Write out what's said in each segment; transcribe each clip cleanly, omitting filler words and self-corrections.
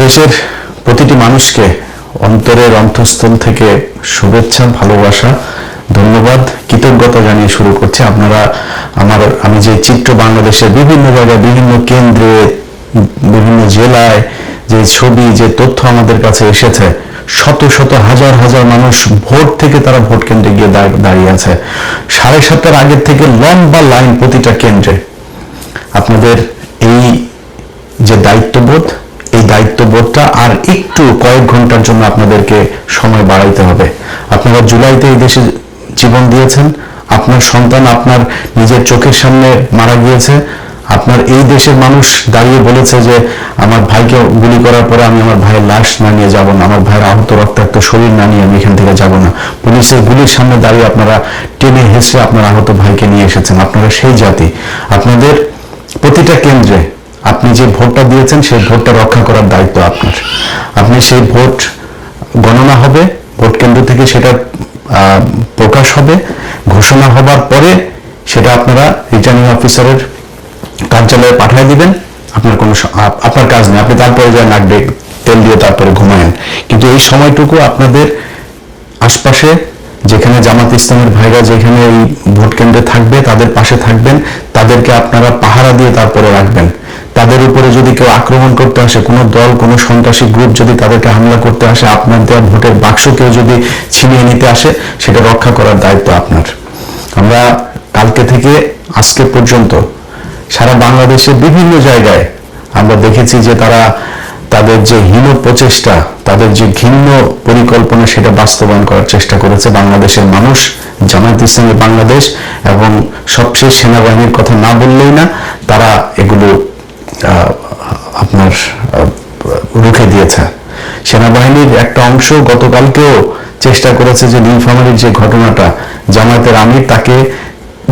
বাংলাদেশের প্রতিটি মানুষকে অন্তরের অন্তঃস্থল থেকে শুভেচ্ছা, ভালোবাসা, ধন্যবাদ, কৃতজ্ঞতা জানিয়ে শুরু করছি। আমি যে চিত্র বাংলাদেশের বিভিন্ন জায়গায়, বিভিন্ন কেন্দ্রে, বিভিন্ন জেলায় যে ছবি, যে তথ্য আমাদের কাছে এসেছে, শত শত হাজার হাজার মানুষ ভোট থেকে তারা ভোট কেন্দ্রে গিয়ে দাঁড়িয়ে আছে। 7:30 আগের থেকে লম্বা লাইন প্রতিটা কেন্দ্রে। আপনাদের এই যে দায়িত্ববোধ, এই দায়িত্ববোধটা আর একটু কয়েক ঘন্টার জন্য আপনাদেরকে সময় বাড়াইতে হবে। আপনারা জুলাইতে এই দেশে জীবন দিয়েছেন, আপনার সন্তান আপনার নিজের চোখের সামনে মারা গিয়েছে, আপনার এই দেশের মানুষ দাঁড়িয়ে বলেছে যে আমার ভাইকে গুলি করার পরে আমি আমার ভাইয়ের লাশ না নিয়ে যাব না, আমার ভাইয়ের আহত রক্তাক্ত শরীর না নিয়ে আমি এখান থেকে যাব না। পুলিশের গুলির সামনে দাঁড়িয়ে আপনারা টেনে হেসে আপনার আহত ভাইকে নিয়ে এসেছেন। আপনারা সেই জাতি। আপনাদের প্রতিটা কেন্দ্রে আপনি যে ভোটটা দিয়েছেন সেই ভোটটা রক্ষা করার দায়িত্ব আপনার। আপনি সেই ভোট গণনা হবে, ভোট কেন্দ্র থেকে সেটা প্রকাশ হবে, ঘোষণা হবার পরে সেটা আপনারা রিটার্নিং অফিসারের কার্যালয়ে পাঠিয়ে দিবেন। আপনার কাজ নেই, আপনি তারপরে যা নাক ডেকে তেল দিয়ে তারপরে ঘুমায়েন। কিন্তু এই সময়টুকু আপনাদের আশপাশে যেখানে জামাত ইসলামের ভাইরা যেখানে এই ভোট কেন্দ্রে থাকবে তাদের পাশে থাকবেন, তাদেরকে আপনারা পাহারা দিয়ে তারপরে রাখবেন। তাদের উপরে যদি কেউ আক্রমণ করতে আসে, কোনো দল, কোনো সন্ত্রাসী গ্রুপ যদি তাদেরকে হামলা করতে আসে, আপনার দেওয়া ভোটের বাক্স কেউ যদি ছিনিয়ে নিতে আসে, সেটা রক্ষা করার দায়িত্ব আপনার। আমরা কালকে থেকে আজকে পর্যন্ত সারা বাংলাদেশের বিভিন্ন জায়গায় আমরা দেখেছি যে তারা তাদের যে হীন প্রচেষ্টা, তাদের যে ঘৃণ্য পরিকল্পনা, সেটা বাস্তবায়ন করার চেষ্টা করেছে বাংলাদেশের মানুষ, জামায়াত ইসলামী বাংলাদেশ এবং সবশেষ সেনাবাহিনীর কথা না বললেই না। তারা এগুলো আপনার রুখে দিয়েছে। সেনাবাহিনীর একটা অংশ গতকালকেও চেষ্টা করেছে যে নীলফামারীর যে ঘটনাটা, জামায়াতের আমির তাকে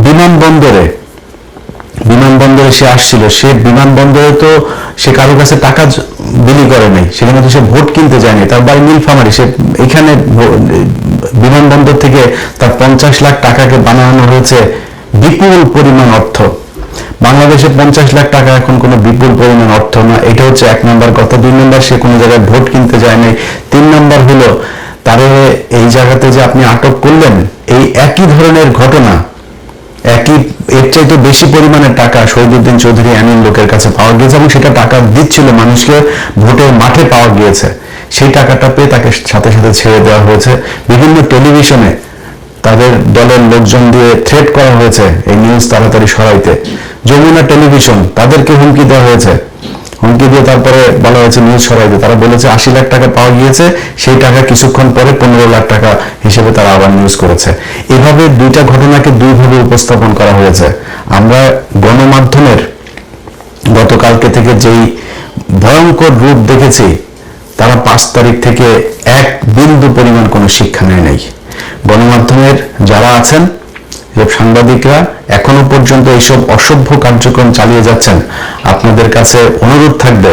বিমানবন্দরে সে আসছিল, সে বিমানবন্দরে তো সে কারোর কাছে টাকা বিলি করে নাই, সেখানে তো সে ভোট কিনতে যায়নি, তার বাড়ি নীলফামারী, সে এখানে বিমানবন্দর থেকে তার 50 লাখ টাকাকে বানানো হয়েছে বিপুল পরিমাণ অর্থ। বাংলাদেশে 50 লাখ টাকা এখন কোনো বিপুল পরিমাণ অর্থ না। এটা হচ্ছে 1 নম্বর কথা। 2 নম্বর, সে কোনো জায়গায় ভোট কিনতে যায় নাই। 3 নম্বর হলো তারে এই জায়গাতে যে আপনি আটক করলেন, এই একই ধরনের ঘটনা, এর চাইতে বেশি পরিমাণের টাকা শহীদুদ্দিন চৌধুরী আমিন লোকের কাছে পাওয়া গিয়েছে এবং সেটা টাকা দিচ্ছিল মানুষকে, ভোটের মাঠে পাওয়া গিয়েছে। সেই টাকাটা পেয়ে তাকে সাথে সাথে ছেড়ে দেওয়া হয়েছে। বিভিন্ন টেলিভিশনে তাদের দলের লোকজন দিয়ে থ্রেট করা হয়েছে এই নিউজ তাড়াতাড়ি সরাইতে। যমুনা টেলিভিশন, তাদেরকে হুমকি দেওয়া হয়েছে, হুমকি দিয়ে তারপরে বলা হয়েছে নিউজ সরাইতে। তারা বলেছে 80 লাখ টাকা পাওয়া গিয়েছে, সেই টাকা কিছুক্ষণ পরে 15 লাখ টাকা হিসেবে তারা আবার নিউজ করেছে। এভাবে দুইটা ঘটনাকে দুইভাবে উপস্থাপন করা হয়েছে। আমরা গণমাধ্যমের গতকালকে থেকে যেই ভয়ঙ্কর রূপ দেখেছি, তারা 5 তারিখ থেকে 1 বিন্দু পরিমাণ কোনো শিক্ষা নেয় নাই। গণমাধ্যমের যারা আছেন, যে সাংবাদিকরা এখনো পর্যন্ত এইসব অসভ্য কার্যক্রম চালিয়ে যাচ্ছেন, আপনাদের কাছে অনুরোধ থাকবে,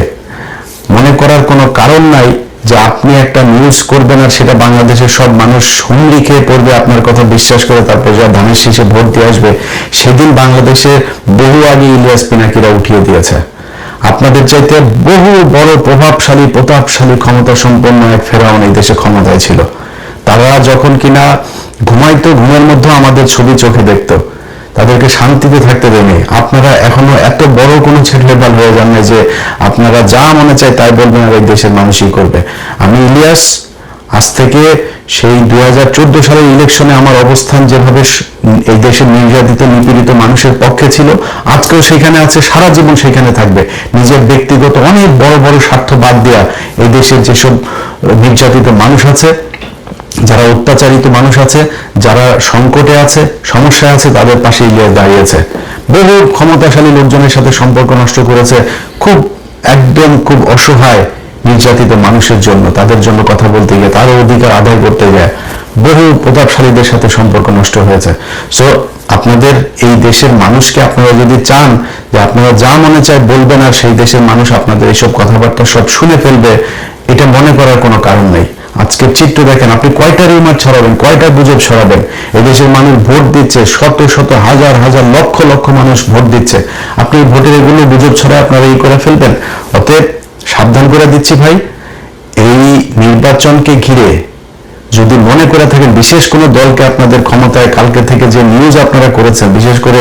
মনে করার কোনো কারণ নাই যে আপনি একটা নিউজ করবেন আর সেটা বাংলাদেশের সব মানুষ হুমড়ি খেয়ে পড়বে, আপনার কথা বিশ্বাস করে তারপর যা ধানের শীষে ভোট দিয়ে আসবে। সেদিন বাংলাদেশে বহু আগে ইলিয়াস পিনাকিরা উঠিয়ে দিয়েছে। আপনাদের চাইতে বহু বড় প্রভাবশালী, প্রতাপশালী, ক্ষমতা সম্পন্ন এক ফেরাউন এই দেশে ক্ষমতায় ছিল। তারা যখন কিনা ঘুমাইতো, ঘুমের মধ্যে আমাদের ছবি চোখে দেখতো, তাদেরকে শান্তিতে থাকতে দেয়নি। আপনারা এখনো এত বড় কোনো ছেলেবাল হয়ে যান না যে আপনারা যা মনে চায় তাই বলবেন আর এই দেশের মানুষই করবে। আমি ইলিয়াস, আজ থেকে সেই 2014 সালের ইলেকশনে আমার অবস্থান যেভাবে এই দেশের নির্যাতিত, নিপীড়িত মানুষের পক্ষে ছিল, আজকেও সেখানে আছে, সারা জীবন সেখানে থাকবে। নিজের ব্যক্তিগত অনেক বড় বড় স্বার্থ বাদ দেওয়া এই দেশের যেসব নির্যাতিত মানুষ আছে, যারা অত্যাচারিত মানুষ আছে, যারা সংকটে আছে, সমস্যায় আছে, তাদের পাশে ইলিয়াস দাঁড়িয়েছে। বহু ক্ষমতাশালী লোকজনের সাথে সম্পর্ক নষ্ট করেছে, খুব অসহায় নির্যাতিত মানুষের জন্য, তাদের জন্য কথা বলতে গিয়ে, তার অধিকার আদায় করতে গিয়ে বহু প্রতাপশালীদের সাথে সম্পর্ক নষ্ট হয়েছে। সো আপনাদের এই দেশের মানুষকে আপনারা যদি চান যে আপনারা যা মনে চায় বলবেন আর সেই দেশের মানুষ আপনাদের এইসব কথাবার্তা সব শুনে ফেলবে, এটা মনে করার কোনো কারণ নেই। আজকের চিত্র দেখেন, আপনি কয়টা রিউমার ছড়াবেন, কয়টা গুজব ছড়াবেন? এদেশের মানুষ ভোট দিচ্ছে, শত শত হাজার হাজার লক্ষ লক্ষ মানুষ ভোট দিচ্ছে। আপনি ভোটের এগুলো গুজব ছড়ায় আপনারা এই করে ফেলবেন। অতএব সাবধান করে দিচ্ছি ভাই, এই নির্বাচনকে ঘিরে যদি মনে করে থাকেন বিশেষ কোনো দলকে আপনাদের ক্ষমতায়, কালকে থেকে যে নিউজ আপনারা করেছেন, বিশেষ করে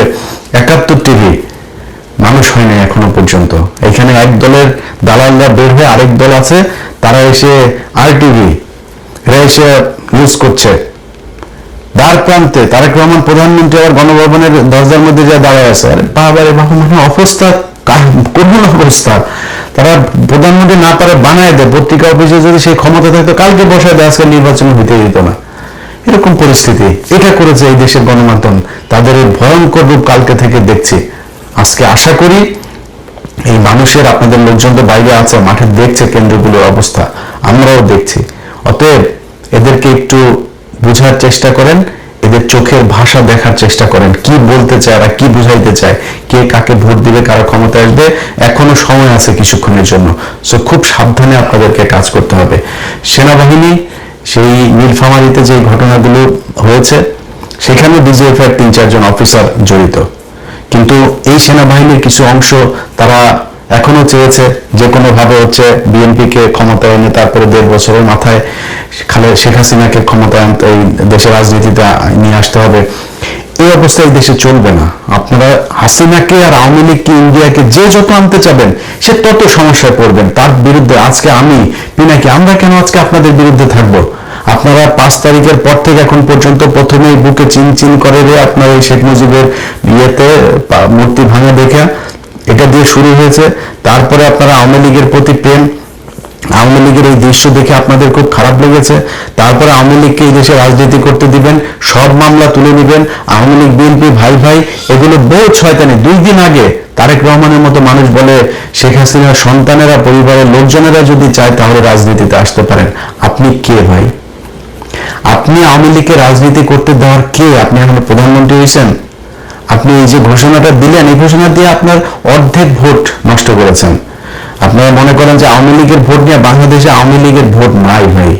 71 টিভি মানুষ হয় না এখনো পর্যন্ত। এখানে এক দলের দালালরা বের হয়ে আরেক দল আছে, তারা এসে RTV এরা এসে নিউজ করছে। দ্বার প্রান্তে তারেক রহমান প্রধানমন্ত্রী আবার গণভবনের দরজার মধ্যে যা দাঁড়ায় আছে, আরে বাবারে বাবা, মানে অবস্থা করুণ অবস্থা। তারা প্রধানমন্ত্রী না পারে বানায় দেয়, পত্রিকা অফিসে যদি সেই ক্ষমতা থাকতো কালকে বসায় দেয়, আজকে নির্বাচন হইতে দিত না, এরকম পরিস্থিতি। এটা করেছে এই দেশের গণমাধ্যম, তাদের এই ভয়ঙ্কর রূপ কালকে থেকে দেখছি। আজকে আশা করি এই মানুষের, আপনাদের লোকজন তো বাইরে আছে, মাঠে দেখছে কেন্দ্রগুলোর অবস্থা, আমরাও দেখছি। অতএব এদেরকে একটু বোঝার চেষ্টা করেন, এদের চোখের ভাষা দেখার চেষ্টা করেন, কি বলতে চায় এরা, কি বুঝাইতে চায়, কে কাকে ভোট দিবে, কারা ক্ষমতায় আসবে, এখনো সময় আছে কিছুক্ষণের জন্য। সো খুব সাবধানে আপনাদেরকে কাজ করতে হবে। সেনাবাহিনী সেই নীলফামারীতে যে ঘটনাগুলো হয়েছে, সেখানে BGF এর 3-4 জন অফিসার জড়িত, কিন্তু এই সেনাবাহিনীর কিছু অংশ তারা এখনো চেয়েছে যে কোনো ভাবে হচ্ছে বিএনপিকে ক্ষমতায় এনে তারপরে 1.5 বছরের মাথায় শেখ হাসিনাকে ক্ষমতায় এই দেশের রাজনীতিতে নিয়ে আসতে হবে। এই অবস্থা এই দেশে চলবে না। আপনারা হাসিনাকে আর আওয়ামী লীগকে, ইন্ডিয়াকে যে যত আনতে চাবেন, সে তত সমস্যায় পড়বেন। তার বিরুদ্ধে আজকে আমি পিনাকি, আমরা কেন আজকে আপনাদের বিরুদ্ধে থাকবো? আপনারা 5 তারিখের পর থেকে এখন পর্যন্ত প্রথমেই বুকে চিনচিন করে রে আপনার এই শেখ মুজিবের ইয়েতে মূর্তি ভাঙা দেখা, এটা দিয়ে শুরু হয়েছে। তারপরে আপনারা আওয়ামী লীগের প্রতি প্রেম, আওয়ামী লীগের এই দৃশ্য দেখে আপনাদের খুব খারাপ লেগেছে। তারপরে আওয়ামী লীগকে এই দেশে রাজনীতি করতে দিবেন, সব মামলা তুলে নেবেন। আওয়ামী লীগ বিএনপি ভাই ভাই, এগুলো বহুত শয়তানি। 2 দিন আগে তারেক রহমানের মতো মানুষ বলে শেখ হাসিনার সন্তানেরা, পরিবারের লোকজনেরা যদি চায় তাহলে রাজনীতিতে আসতে পারেন। আপনি কে ভাই? আপনি আওয়ামী লীগকে রাজনীতি করতে দেওয়ার কে? আপনি এখন প্রধানমন্ত্রী হয়েছেন, আপনি এই যে ঘোষণাটা দিলেন, এই ঘোষণা দিয়ে আপনার অর্ধেক ভোট নষ্ট করেছেন। আপনারা মনে করেন যে আওয়ামী লীগের ভোট নিয়ে, বাংলাদেশে আওয়ামী লীগের ভোট নাই ভাই।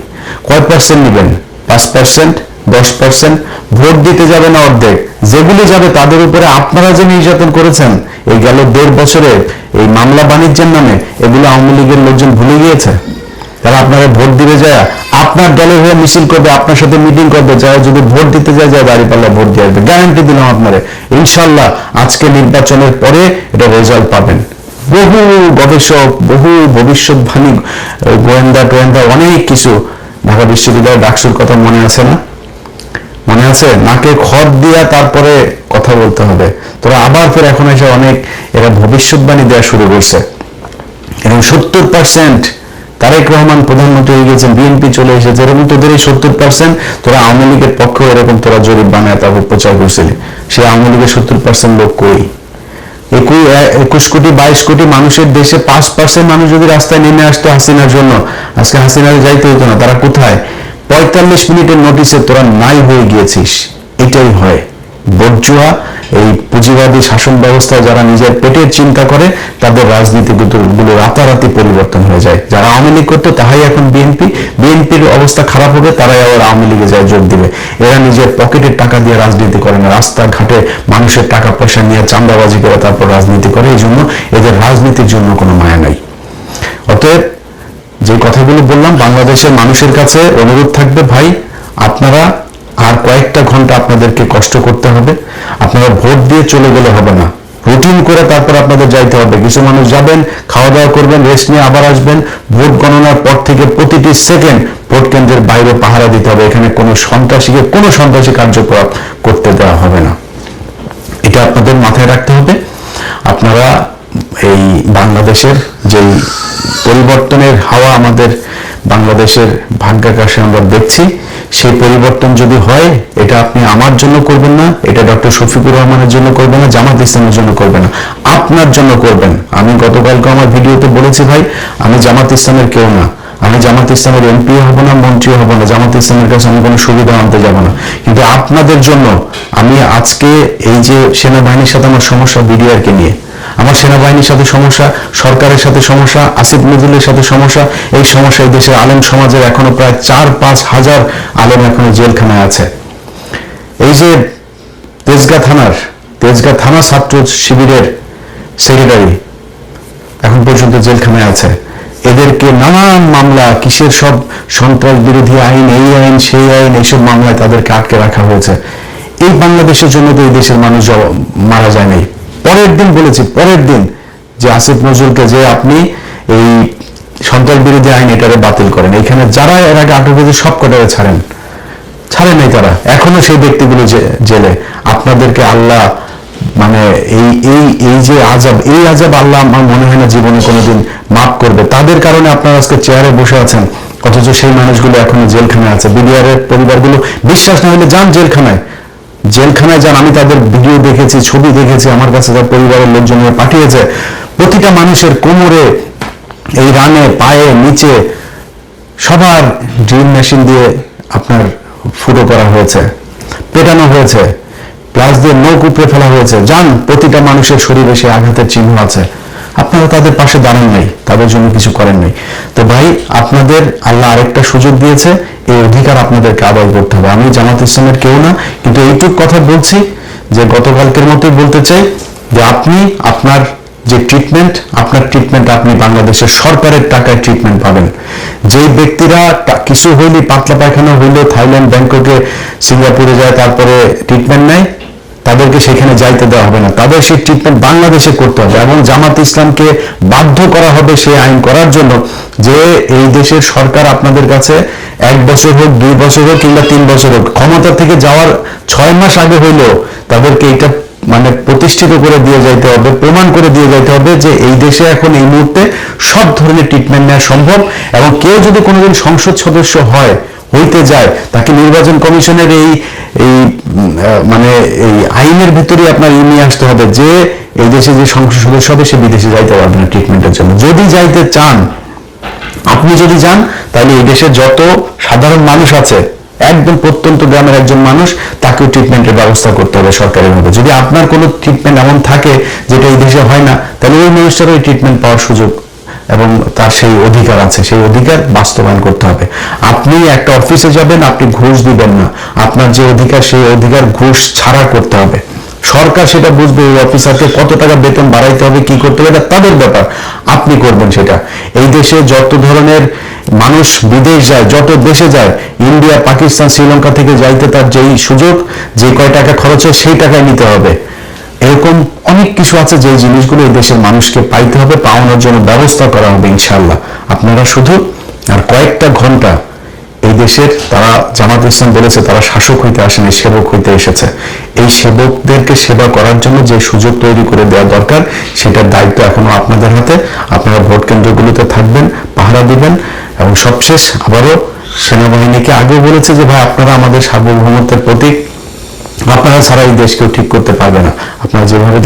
কয় পার্সেন্ট নেবেন? 5%, 10%? ভোট দিতে যাবে না অর্ধেক। যেগুলি যাবে তাদের উপরে আপনারা যে নির্যাতন করেছেন এই গেল 1.5 বছরে, এই মামলা বাণিজ্যের নামে, এগুলো আওয়ামী লীগের লোকজন ভুলে গিয়েছে। তারা আপনারা ভোট দিবে যায় আপনার দলের হয়ে মিছিল করবে, আপনার সাথে মিটিং করবে, যারা যদি ভোট দিতে যায় দাঁড়িপাল্লা ভোট দিয়ে আসবে। গ্যারান্টি দিলাম আপনারা, ইনশাল্লাহ আজকে নির্বাচনের পরে এটা রেজাল্ট পাবেন। বহু গবেষক, বহু ভবিষ্যৎবাণী, গোয়েন্দা টোয়েন্দা, অনেক কিছু। ঢাকা বিশ্ববিদ্যালয় ডাকসুর কথা মনে আছে না? মনে আছে? নাকে খড় দিয়া তারপরে কথা বলতে হবে। তোরা আবার ফের এখন এসে অনেক এরা ভবিষ্যৎবাণী দেওয়া শুরু করছে। এবং 70% তারেক রহমান প্রধানমন্ত্রী হয়ে গেছেন, বিএনপি চলে এসেছে, এরকম তোদের এই 70% তোরা আওয়ামী লীগের পক্ষে এরকম তোরা জরিপ বানায় তারপর প্রচার করছিলি। সেই আওয়ামী লীগের 70% লোক কই? 21 কোটি 22 কোটি মানুষের দেশে 5% মানুষ যদি রাস্তায় নেমে আসতো হাসিনার জন্য, আজকে হাসিনার যাইতে হতো না। তারা কোথায়? 45 মিনিটের নোটিসে তোরা নাই হয়ে গিয়েছিস। এটাই হয় বর্জুয়া এই পুঁজিবাদী শাসন ব্যবস্থায় যারা নিজের পেটের চিন্তা করে, তাদের রাজনীতিগুলো রাতারাতি পরিবর্তন হয়ে যায়। যারা আওয়ামী লীগ করতো তাহাই এখন বিএনপি, বিএনপির অবস্থা খারাপ হবে তারাই আবার আওয়ামী লীগে যায় যোগ দিবে। এরা নিজের পকেটের টাকা দিয়ে রাজনীতি করে না, রাস্তাঘাটে মানুষের টাকা পয়সা নিয়ে চাঁদাবাজি করে তারপর রাজনীতি করে। এই জন্য এদের রাজনীতির জন্য কোনো মায়া নাই। অতএব যে কথাগুলো বললাম, বাংলাদেশের মানুষের কাছে অনুরোধ থাকবে, ভাই আপনারা আর কয়েকটা ঘন্টা আপনাদেরকে কষ্ট করতে হবে। আপনারা ভোট দিয়ে চলে গেলে হবে না, রুটিন করে তারপর আপনাদের যাইতে হবে। কিছু মানুষ যাবেন, খাওয়া দাওয়া করবেন, রেস্ট নিয়ে আবার আসবেন। ভোট গণনার পর থেকে প্রতিটি সেকেন্ড ভোট কেন্দ্রের বাইরে পাহারা দিতে হবে। এখানে কোনো সন্ত্রাসীকে, কোনো সন্ত্রাসী কার্যকলাপ করতে দেওয়া হবে না। এটা আপনাদের মাথায় রাখতে হবে। আপনারা এই বাংলাদেশের যেই পরিবর্তনের হাওয়া আমাদের বাংলাদেশের ভাগ্যাকাশে আমরা দেখছি, সেই পরিবর্তন যদি হয়, এটা আপনি আমার জন্য করবেন না, এটা ডক্টর শফিকুর রহমানের জন্য করবেন না, জামাত ইসলামের জন্য করবেন না, আপনার জন্য করবেন। আমি গতকালকে আমার ভিডিওতে বলেছি, ভাই আমি জামাত ইসলামের কেউ না, আমি জামাত ইসলামের এমপি হব না, মন্ত্রী হব না, জামাত ইসলামের কাছে আমি কোনো সুবিধা আনতে যাব না। কিন্তু আপনাদের জন্য আমি আজকে এই যে সেনাবাহিনীর সাথে আমার সমস্যা, বিডিআরকে নিয়ে আমার সেনাবাহিনীর সাথে সমস্যা, সরকারের সাথে সমস্যা, আসিফ নজরুলের সাথে সমস্যা, এই সমস্যা এই দেশের আলেম সমাজের এখনো প্রায় 4-5 হাজার আলেম এখনো জেলখানায় আছে। এই যে তেজগাঁ থানা ছাত্র শিবিরের সেক্রেটারি এখন পর্যন্ত জেলখানায় আছে। দিয়ে নানান মামলা, কিসের সব সন্ত্রাস বিরোধী আইন, এই আইন সেই আইন, এইসব মামলায় তাদেরকে আটকে রাখা হয়েছে। এই বাংলাদেশের জন্য তো এই দেশের মানুষ মারা যায় নাই। পরের দিন বলেছি, পরের দিন যে আসিফ নজরুলকে যে আপনি এই সন্ত্রাস বিরোধী আইন এটারে বাতিল করেন, এখানে যারা এর আগে আটক হয়েছে সব কটারে ছাড়েন নাই তারা, এখনো সেই ব্যক্তিগুলো জেলে। আপনাদেরকে আল্লাহ মানে এই এই এই যে আযাব, এই আযাব আল্লাহ আমার মনে হয় না জীবনে কোনোদিন মাফ করবে। তাদের কারণে আপনারা আজকে চেয়ারে বসে আছেন, অথচ সেই মানুষগুলো এখনো জেলখানায় আছে। বিডিআরের পরিবারগুলো বিশ্বাস না হলে যান জেলখানায় যান। আমি তাদের ভিডিও দেখেছি, ছবি দেখেছি, আমার কাছে তার পরিবারের লোকজনের পাঠিয়েছে। প্রতিটা মানুষের কোমরে, এই রানে, পায়ে, নিচে সবার ড্রিল মেশিন দিয়ে আপনার ফুটো করা হয়েছে, পেটানো হয়েছে, প্লাস দিয়ে নখ উপড়ে ফেলা হয়েছে। যান, প্রতিটা মানুষের শরীরে সে আঘাতের চিহ্ন আছে। আপনারা তাদের পাশে দাঁড়ান নাই, তাদের জন্য কিছু করেন নাই। তো ভাই, আপনাদের আল্লাহ আরেকটা সুযোগ দিয়েছে, এই অধিকার আপনাদেরকে আদায় করতে হবে। আমি জামাত ইসলামের কেউ না, কিন্তু এইটুক কথা বলছি যে গতকালকের মতোই বলতে চাই যে আপনি আপনার যে ট্রিটমেন্ট, আপনার ট্রিটমেন্ট আপনি বাংলাদেশের সরকারের টাকায় ট্রিটমেন্ট পাবেন। যে ব্যক্তিরা কিছু হইলে, পাতলা পায়খানা হইলে থাইল্যান্ড, ব্যাংককে, সিঙ্গাপুরে যায়, তারপরে ট্রিটমেন্ট নেয়, তাদেরকে সেখানে যাইতে দেওয়া হবে না, তাদের সেই ট্রিটমেন্ট বাংলাদেশে করতে হবে। এবং জামাত ইসলামকে বাধ্য করা হবে সেই আইন করার জন্য যে এই দেশের সরকার আপনাদের কাছে 1 বছর হোক, 2 বছর হোক, কিংবা 3 বছর হোক, ক্ষমতা থেকে যাওয়ার 6 মাস আগে হইলেও তাদেরকে এটা মানে প্রতিষ্ঠিত করে দিয়ে যাইতে হবে, প্রমাণ করে দিয়ে যাইতে হবে যে এই দেশে এখন এই মুহূর্তে সব ধরনের ট্রিটমেন্ট নেওয়া সম্ভব। এবং কেউ যদি কোনোদিন সংসদ সদস্য হইতে যায়, তাকে নির্বাচন কমিশনের এই মানে এই আইনের ভিতরে আপনার নিয়ে আসতে হবে যে এই দেশে যে সংসদ সদস্য হবে সে বিদেশে যাইতে পারবে না ট্রিটমেন্টের জন্য। যদি যাইতে চান, আপনি যদি যান, তাহলে এই দেশে যত সাধারণ মানুষ আছে, একদম প্রত্যন্ত গ্রামের একজন মানুষ, তাকেও ট্রিটমেন্টের ব্যবস্থা করতে হবে সরকারের মধ্যে। যদি আপনার কোনো ট্রিটমেন্ট এমন থাকে যেটা এই দেশে হয় না, তাহলে ওই মানুষটারও এই ট্রিটমেন্ট পাওয়ার সুযোগ এবং তার সেই অধিকার আছে, সেই অধিকার বাস্তবায়ন করতে হবে। আপনি একটা অফিসে যাবেন, আপনি ঘুষ দিবেন না, আপনার যে অধিকার সেই অধিকার ঘুষ ছাড়া করতে হবে। সরকার সেটা বুঝবে, ওই অফিসারকে কত টাকা বেতন বাড়াইতে হবে, কি করতে হবে, তাদের ব্যাপার, আপনি করবেন সেটা। এই দেশে যত ধরনের মানুষ বিদেশ যায়, যত দেশে যায়, ইন্ডিয়া, পাকিস্তান, শ্রীলঙ্কা থেকে যাইতে তার যেই সুযোগ, যে কয় টাকা খরচ হয় সেই টাকায় নিতে হবে। এরকম অনেক কিছু আছে যে জিনিসগুলো এই দেশের মানুষকে পাইতে হবে, পাওয়ানোর জন্য ব্যবস্থা করা হবে ইনশাআল্লাহ। আপনারা শুধু আর কয়েকটা ঘন্টা, এই দেশের তারা জামাত ইসলাম বলেছে তারা শাসক হইতে আসেনি, সেবক হইতে এসেছে। এই সেবকদেরকে সেবা করার জন্য যে সুযোগ তৈরি করে দেওয়া দরকার, সেটার দায়িত্ব এখনো আপনাদের হাতে। আপনারা ভোট কেন্দ্রগুলোতে থাকবেন, পাহারা দিবেন। এবং সবশেষ আবারও সেনাবাহিনীকে আগেও বলেছে যে ভাই, আপনারা আমাদের সার্বভৌমত্বের প্রতীক, আপনারা ছাড়া এই দেশকেও ঠিক করতে পারবে না। আপনারা যেভাবে